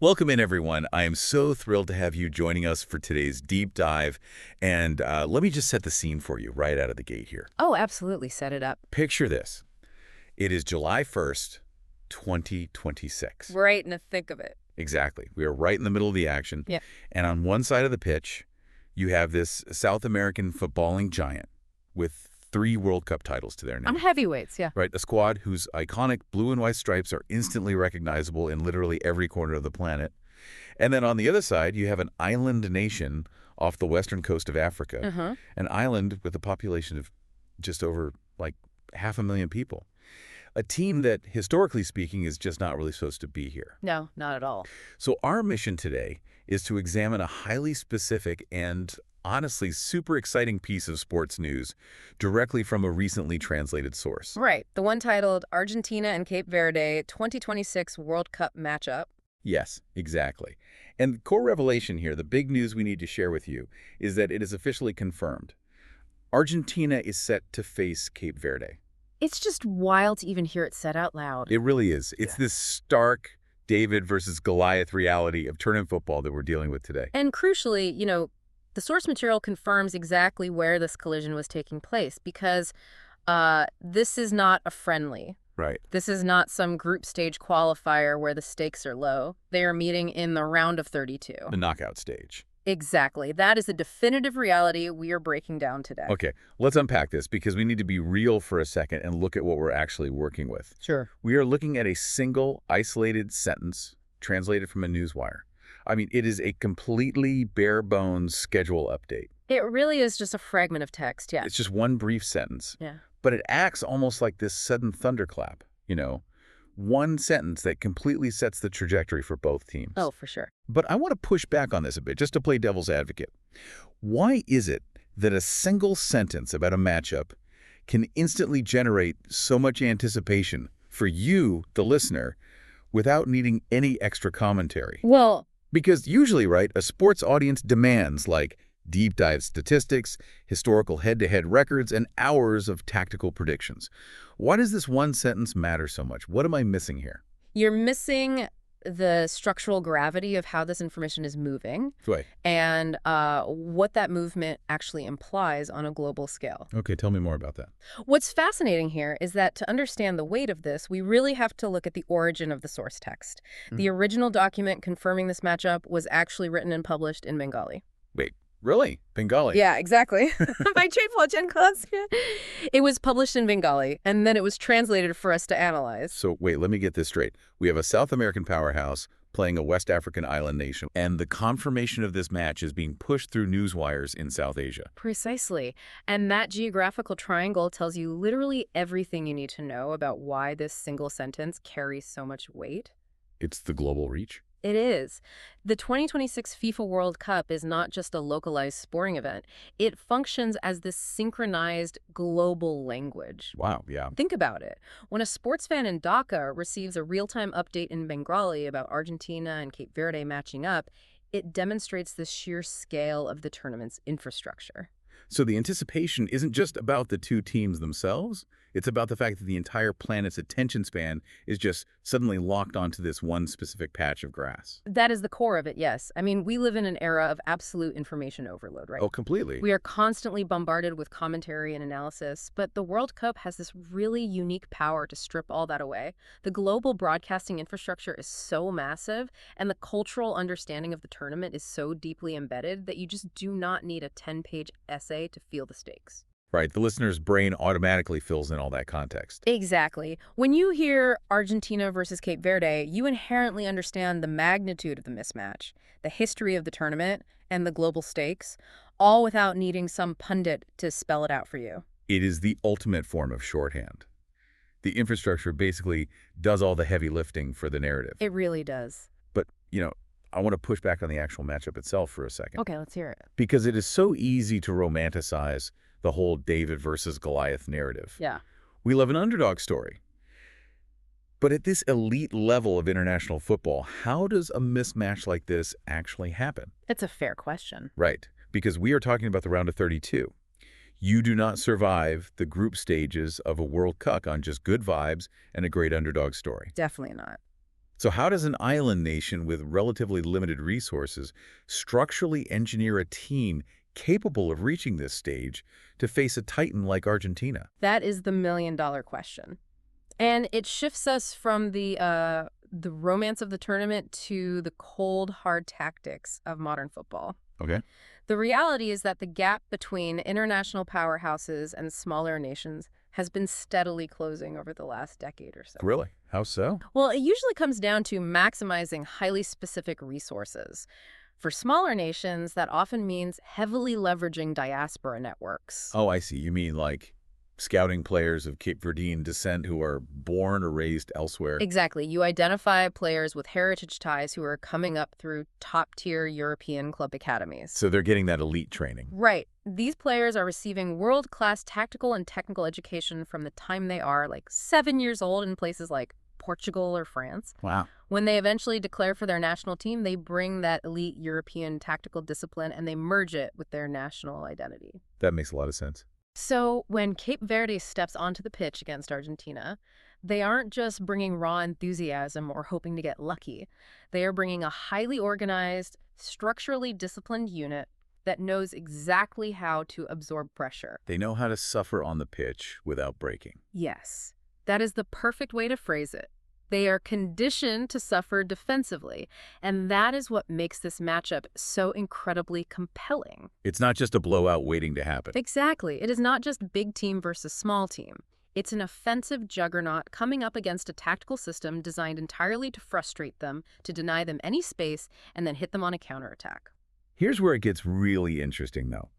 Welcome in, everyone. I am so thrilled to have you joining us for today's deep dive. And let me just set the scene for you right out of the gate here. Oh, absolutely. Set it up. Picture this. It is July 1st, 2026. Right in the thick of it. Exactly. We are right in the middle of the action. Yeah. And on one side of the pitch, you have this South American footballing giant with 3 World Cup titles to their name. I'm heavyweights, yeah. Right, a squad whose iconic blue and white stripes are instantly recognizable in literally every corner of the planet. And then on the other side, you have an island nation off the western coast of Africa, an island with a population of just over, like, 500,000 people. A team that, historically speaking, is just not really supposed to be here. No, not at all. So our mission today is to examine a highly specific and honestly super exciting piece of sports news directly from a recently translated source. Right. The one titled Argentina and Cape Verde 2026 World Cup Matchup. Yes, exactly. And the core revelation here, the big news we need to share with you, is that it is officially confirmed. Argentina is set to face Cape Verde. It's just wild to even hear it said out loud. It really is. It's this stark David versus Goliath reality of tournament football that we're dealing with today. And crucially, the source material confirms exactly where this collision was taking place because this is not a friendly. Right. This is not some group stage qualifier where the stakes are low. They are meeting in the round of 32. The knockout stage. Exactly. That is a definitive reality we are breaking down today. Okay, let's unpack this because we need to be real for a second and look at what we're actually working with. Sure. We are looking at a single, isolated sentence translated from a newswire. I mean, it is a completely bare-bones schedule update. It really is just a fragment of text, yeah. It's just one brief sentence. Yeah. But it acts almost like this sudden thunderclap, one sentence that completely sets the trajectory for both teams. Oh, for sure. But I want to push back on this a bit, just to play devil's advocate. Why is it that a single sentence about a matchup can instantly generate so much anticipation for you, the listener, without needing any extra commentary? Well, because usually, right, a sports audience demands, like, deep dive statistics, historical head-to-head records, and hours of tactical predictions. Why does this one sentence matter so much? What am I missing here? you're missing the structural gravity of how this information is moving Right. and what that movement actually implies on a global scale. Okay, tell me more about that. What's fascinating here is that to understand the weight of this, we really have to look at the origin of the source text. The original document confirming this matchup was actually written and published in Bengali. Wait, really? Bengali? Yeah, exactly. It was published in Bengali, and then it was translated for us to analyze. So wait, let me get this straight. We have a South American powerhouse playing a West African island nation, and the confirmation of this match is being pushed through newswires in South Asia. Precisely. And that geographical triangle tells you literally everything you need to know about why this single sentence carries so much weight. It's the global reach? It is. The 2026 FIFA World Cup is not just a localized sporting event. It functions as this synchronized global language. Wow, yeah. Think about it. When a sports fan in Dhaka receives a real-time update in Bengali about Argentina and Cape Verde matching up, it demonstrates the sheer scale of the tournament's infrastructure. So the anticipation isn't just about the two teams themselves. It's about the fact that the entire planet's attention span is just suddenly locked onto this one specific patch of grass. That is the core of it, yes. I mean, we live in an era of absolute information overload, right? Oh, completely. We are constantly bombarded with commentary and analysis, but the World Cup has this really unique power to strip all that away. The global broadcasting infrastructure is so massive, and the cultural understanding of the tournament is so deeply embedded that you just do not need a 10-page essay to feel the stakes. Right, the listener's brain automatically fills in all that context. Exactly. When you hear Argentina versus Cape Verde, you inherently understand the magnitude of the mismatch, the history of the tournament, and the global stakes, all without needing some pundit to spell it out for you. It is the ultimate form of shorthand. The infrastructure basically does all the heavy lifting for the narrative. It really does. But, I want to push back on the actual matchup itself for a second. Okay, let's hear it. Because it is so easy to romanticize the whole David versus Goliath narrative. Yeah. We love an underdog story. But at this elite level of international football, how does a mismatch like this actually happen? It's a fair question. Right, because we are talking about the round of 32. You do not survive the group stages of a World Cup on just good vibes and a great underdog story. Definitely not. So how does an island nation with relatively limited resources structurally engineer a team capable of reaching this stage to face a titan like Argentina? That is the million-dollar question. And it shifts us from the romance of the tournament to the cold, hard tactics of modern football. Okay. The reality is that the gap between international powerhouses and smaller nations has been steadily closing over the last decade or so. Really? How so? Well, it usually comes down to maximizing highly specific resources. For smaller nations, that often means heavily leveraging diaspora networks. Oh, I see. You mean like scouting players of Cape Verdean descent who are born or raised elsewhere? Exactly. You identify players with heritage ties who are coming up through top-tier European club academies. So they're getting that elite training. Right. These players are receiving world-class tactical and technical education from the time they are like 7 years old in places like Portugal or France. Wow. When they eventually declare for their national team, they bring that elite European tactical discipline and they merge it with their national identity. That makes a lot of sense. So when Cape Verde steps onto the pitch against Argentina, they aren't just bringing raw enthusiasm or hoping to get lucky. They are bringing a highly organized, structurally disciplined unit that knows exactly how to absorb pressure. They know how to suffer on the pitch without breaking. Yes, that is the perfect way to phrase it. They are conditioned to suffer defensively, and that is what makes this matchup so incredibly compelling. It's not just a blowout waiting to happen. Exactly. It is not just big team versus small team. It's an offensive juggernaut coming up against a tactical system designed entirely to frustrate them, to deny them any space, and then hit them on a counterattack. Here's where it gets really interesting, though.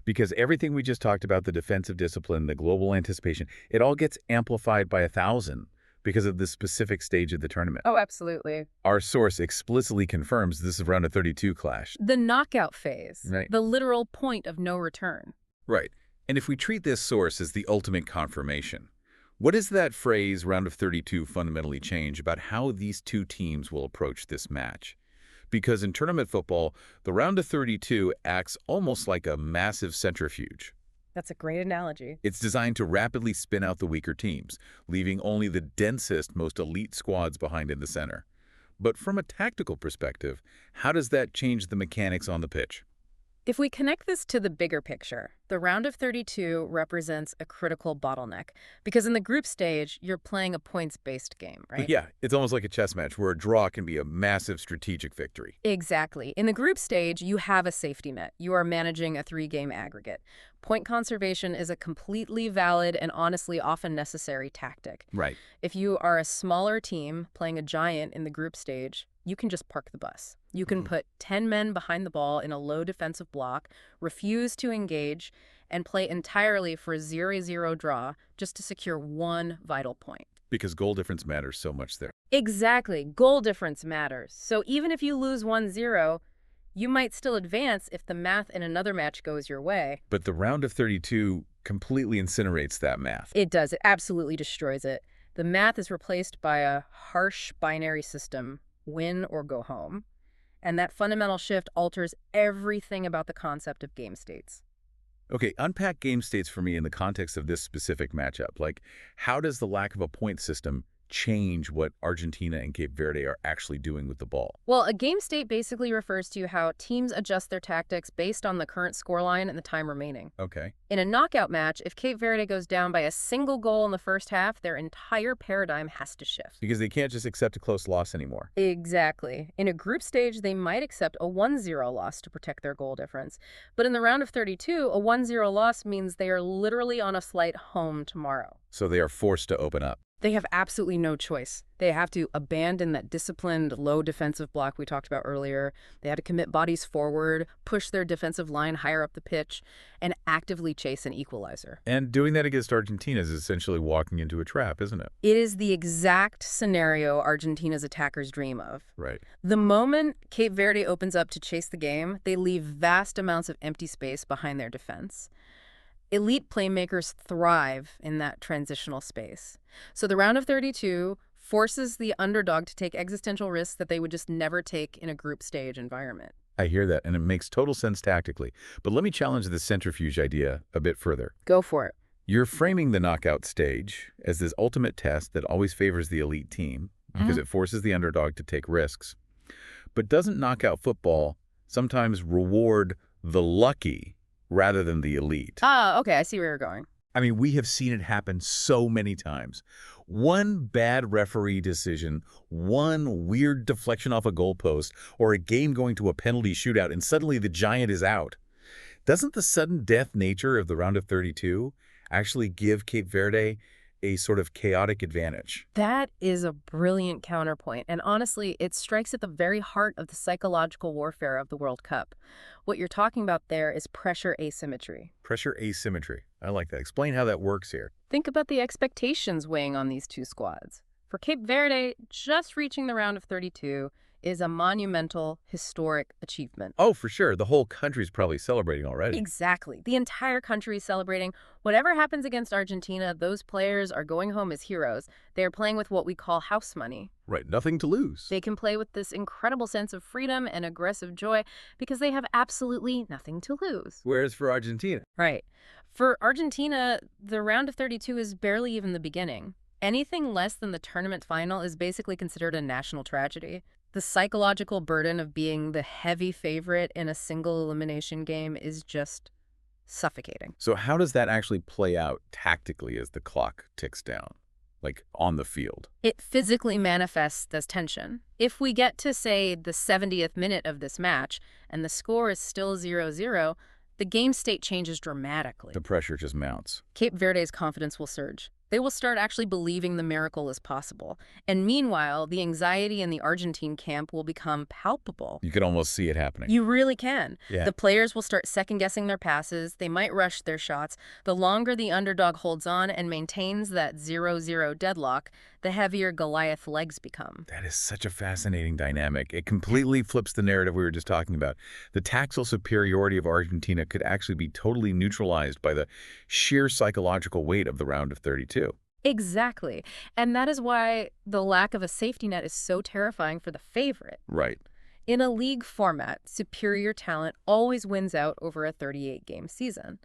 Because everything we just talked about, the defensive discipline, the global anticipation, it all gets amplified by 1,000 because of this specific stage of the tournament. Oh, absolutely. Our source explicitly confirms this is round of 32 clash. The knockout phase, Right. the literal point of no return. Right. And if we treat this source as the ultimate confirmation, what does that phrase, round of 32, fundamentally change about how these two teams will approach this match? Because in tournament football, the round of 32 acts almost like a massive centrifuge. That's a great analogy. It's designed to rapidly spin out the weaker teams, leaving only the densest, most elite squads behind in the center. But from a tactical perspective, how does that change the mechanics on the pitch? If we connect this to the bigger picture, the round of 32 represents a critical bottleneck because in the group stage, you're playing a points-based game, right? Yeah, it's almost like a chess match where a draw can be a massive strategic victory. Exactly. In the group stage, you have a safety net. You are managing a 3-game aggregate. Point conservation is a completely valid and honestly often necessary tactic. Right. If you are a smaller team playing a giant in the group stage, you can just park the bus. You can put 10 men behind the ball in a low defensive block, refuse to engage, and play entirely for a 0-0 draw just to secure one vital point. Because goal difference matters so much there. Exactly. Goal difference matters. So even if you lose 1-0, you might still advance if the math in another match goes your way. But the round of 32 completely incinerates that math. It does. It absolutely destroys it. The math is replaced by a harsh binary system, win or go home. And that fundamental shift alters everything about the concept of game states. Okay, unpack game states for me in the context of this specific matchup. Like, how does the lack of a point system change what Argentina and Cape Verde are actually doing with the ball? Well, a game state basically refers to how teams adjust their tactics based on the current scoreline and the time remaining. Okay. In a knockout match, if Cape Verde goes down by a single goal in the first half, their entire paradigm has to shift. Because they can't just accept a close loss anymore. Exactly. In a group stage, they might accept a 1-0 loss to protect their goal difference. But in the round of 32, a 1-0 loss means they are literally on a flight home tomorrow. So they are forced to open up. They have absolutely no choice. They have to abandon that disciplined, low defensive block we talked about earlier. They had to commit bodies forward, push their defensive line higher up the pitch, and actively chase an equalizer. And doing that against Argentina is essentially walking into a trap, isn't it? It is the exact scenario Argentina's attackers dream of. Right. The moment Cape Verde opens up to chase the game, they leave vast amounts of empty space behind their defense. Elite playmakers thrive in that transitional space. So the round of 32 forces the underdog to take existential risks that they would just never take in a group stage environment. I hear that, and it makes total sense tactically. But let me challenge the centrifuge idea a bit further. Go for it. You're framing the knockout stage as this ultimate test that always favors the elite team, because it forces the underdog to take risks. But doesn't knockout football sometimes reward the lucky rather than the elite? Ah, okay, I see where you're going. I mean, we have seen it happen so many times. One bad referee decision, one weird deflection off a goalpost, or a game going to a penalty shootout, and suddenly the giant is out. Doesn't the sudden death nature of the round of 32 actually give Cape Verde a sort of chaotic advantage? That is a brilliant counterpoint, and honestly, it strikes at the very heart of the psychological warfare of the World Cup. What you're talking about there is pressure asymmetry. Pressure asymmetry. I like that. Explain how that works here. Think about the expectations weighing on these two squads. For Cape Verde, just reaching the round of 32 is a monumental, historic achievement. Oh, for sure. The whole country's probably celebrating already. Exactly. The entire country is celebrating. Whatever happens against Argentina, those players are going home as heroes. They are playing with what we call house money. Right. Nothing to lose. They can play with this incredible sense of freedom and aggressive joy because they have absolutely nothing to lose. Whereas for Argentina, Right. For Argentina, the round of 32 is barely even the beginning. Anything less than the tournament final is basically considered a national tragedy. The psychological burden of being the heavy favorite in a single elimination game is just suffocating. so how does that actually play out tactically as the clock ticks down, like on the field? It physically manifests as tension. If we get to, say, the 70th minute of this match and the score is still 0-0, the game state changes dramatically. The pressure just mounts. Cape Verde's confidence will surge. They will start actually believing the miracle is possible. And meanwhile, the anxiety in the Argentine camp will become palpable. You can almost see it happening. You really can. Yeah. The players will start second-guessing their passes. They might rush their shots. The longer the underdog holds on and maintains that 0-0 deadlock, the heavier Goliath legs become. That is such a fascinating dynamic. It completely flips the narrative we were just talking about. The tactical superiority of Argentina could actually be totally neutralized by the sheer psychological weight of the round of 32. Exactly. And that is why the lack of a safety net is so terrifying for the favorite. Right. In a league format, superior talent always wins out over a 38-game season.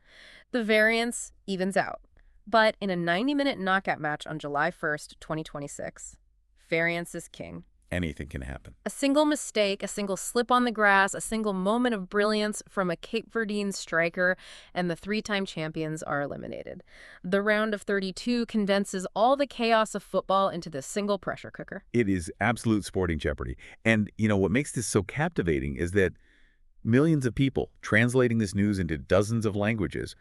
The variance evens out. But in a 90-minute knockout match on July 1st, 2026, variance is king. Anything can happen. A single mistake, a single slip on the grass, a single moment of brilliance from a Cape Verdean striker, and the three-time champions are eliminated. The round of 32 condenses all the chaos of football into this single pressure cooker. It is absolute sporting jeopardy. And, what makes this so captivating is that millions of people translating this news into dozens of languages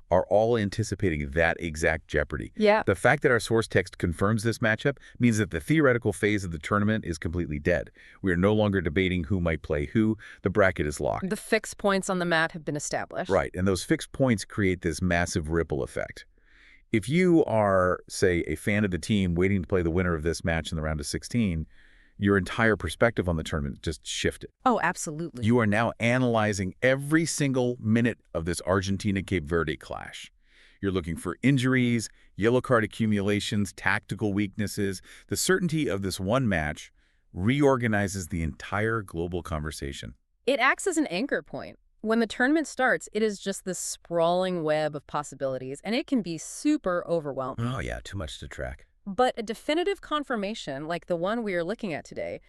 are all anticipating that exact jeopardy. Yeah. The fact that our source text confirms this matchup means that the theoretical phase of the tournament is completely dead. We are no longer debating who might play who. The bracket is locked. The fixed points on the mat have been established. Right, and those fixed points create this massive ripple effect. If you are, say, a fan of the team waiting to play the winner of this match in the round of 16, your entire perspective on the tournament just shifted. Oh, absolutely. You are now analyzing every single minute of this Argentina-Cape Verde clash. You're looking for injuries, yellow card accumulations, tactical weaknesses. The certainty of this one match reorganizes the entire global conversation. It acts as an anchor point. When the tournament starts, it is just this sprawling web of possibilities, and it can be super overwhelming. Oh yeah, too much to track. But a definitive confirmation, like the one we are looking at today,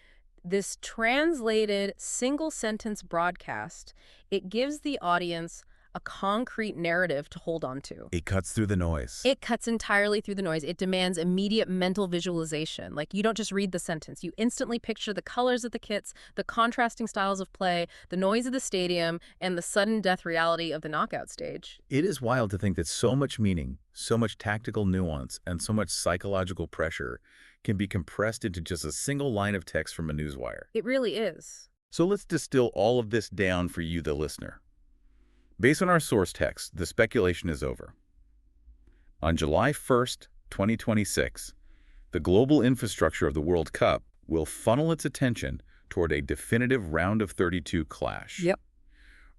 this translated single-sentence broadcast, it gives the audience a concrete narrative to hold on to. It cuts through the noise. It cuts entirely through the noise. It demands immediate mental visualization. Like, you don't just read the sentence. You instantly picture the colors of the kits, the contrasting styles of play, the noise of the stadium, and the sudden death reality of the knockout stage. It is wild to think that so much meaning, so much tactical nuance, and so much psychological pressure can be compressed into just a single line of text from a newswire. It really is. So let's distill all of this down for you, the listener. Based on our source text, the speculation is over. On July 1st, 2026, the global infrastructure of the World Cup will funnel its attention toward a definitive round of 32 clash. Yep.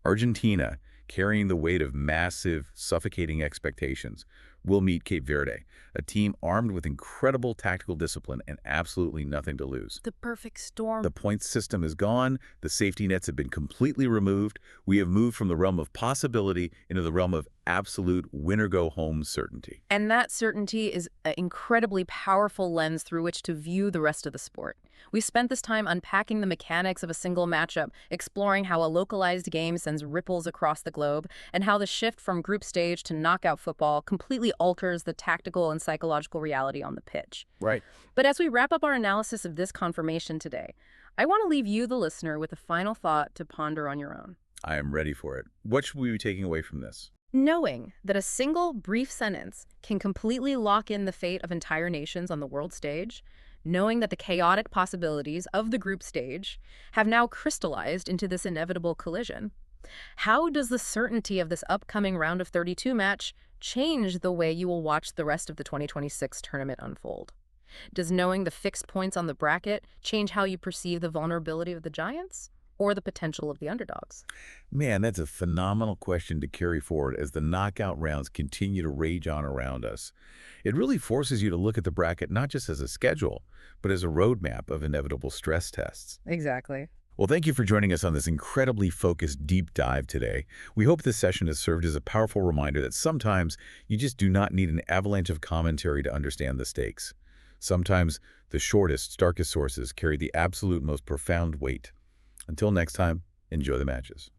Argentina, carrying the weight of massive, suffocating expectations, will meet Cape Verde, a team armed with incredible tactical discipline and absolutely nothing to lose. The perfect storm. The points system is gone. The safety nets have been completely removed. We have moved from the realm of possibility into the realm of absolute win-or-go-home certainty. And that certainty is an incredibly powerful lens through which to view the rest of the sport. We spent this time unpacking the mechanics of a single matchup, exploring how a localized game sends ripples across the globe, and how the shift from group stage to knockout football completely alters the tactical and psychological reality on the pitch. Right. But as we wrap up our analysis of this confirmation today, I want to leave you, the listener, with a final thought to ponder on your own. I am ready for it. What should we be taking away from this? Knowing that a single brief sentence can completely lock in the fate of entire nations on the world stage, knowing that the chaotic possibilities of the group stage have now crystallized into this inevitable collision, how does the certainty of this upcoming round of 32 match change the way you will watch the rest of the 2026 tournament unfold? Does knowing the fixed points on the bracket change how you perceive the vulnerability of the Giants or the potential of the underdogs? Man, that's a phenomenal question to carry forward as the knockout rounds continue to rage on around us. It really forces you to look at the bracket not just as a schedule, but as a roadmap of inevitable stress tests. Exactly. Well, thank you for joining us on this incredibly focused deep dive today. We hope this session has served as a powerful reminder that sometimes you just do not need an avalanche of commentary to understand the stakes. Sometimes the shortest, starkest sources carry the absolute most profound weight. Until next time, enjoy the matches.